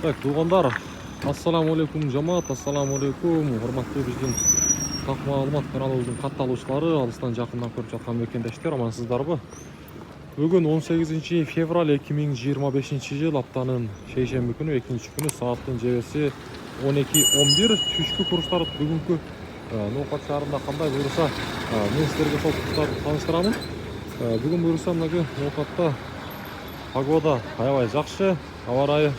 Так, туугандар, ассаламу алейкум жамаат, ассаламу алейкум. Урматтуу биздин так маалымат каналыбыздын катталуучулары, алыстан жакындан көрүп жаткан мекендештер, амансыздарбы? Бүгүн 18 февраль 2025 жыл, аптанын шейшемби күнү, экинчи күнү, сааттын жебеси 12:11. Түшкү курстар бүгүнкү ноокат шаарында кандай буюрса, мен силерге сол курстарды тааныштырамын. Бүгүн буюрса мынагы ноокатта погода аябай жакшы, аба ырайы.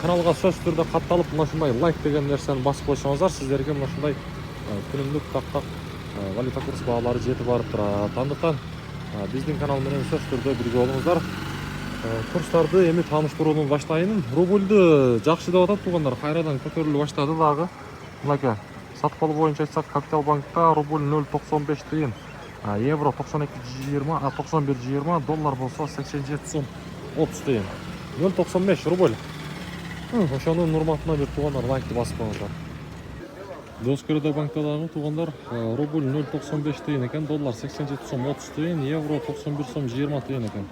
Каналга сөзсүз түрдө катталып, мына ушундай лайк деген нерсени басып койсоңуздар, сиздерге мына ушундай күнүмдүк тактак валюта курс баалары жетип барып турат. Андыктан биздин канал менен сөзсүз түрдө бирге болуңуздар. Курстарды эми тааныштырууну баштайын. Рубльды жакшы деп атат туугандар, кайрадан көтөрүлө баштады дагы. Мынакей саткалы боюнча айтсак, Капитал банкта рубль 0,95 тыйын, евро 92,20, 91,20, доллар болсо 87 сом 30 тыйын. 0,95 рубль. Ошонун урматына бир туугандар лайкты басып коюңуздар. Доскөрөдө банкта дагы туугандар рубль 0,95 тыйын экен, доллар 87 сом 30 тыйын, евро 91 сом 20 тыйын экен.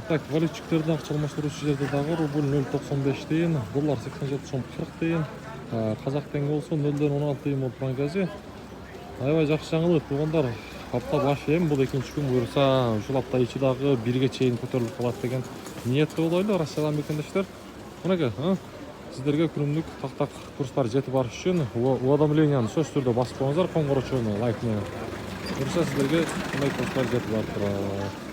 Так, валютчиктерди акча алмаштыруучу жерде дагы рубль 0,95 тыйын, доллар 87 сом 40 тыйын, казак теңге болсо 0,16 тыйын болуп турган кези. Аябай жакшы жаңылык туугандар. Апта башы эми бул экинчи күн буюрса, ушул апта ичи дагы 1ге чейин көтөрүлүп калат деген ниетте болойлу, Россиядан мекендештер. Мынакей, сиздерге күнүмдүк тактак курстар жетип барыш үчүн уведомленияны сөзсүз түрдө басып коюңуздар, коңгурочуну лайк менен. Буюрса сиздерге мындай курстар жетип барып турат.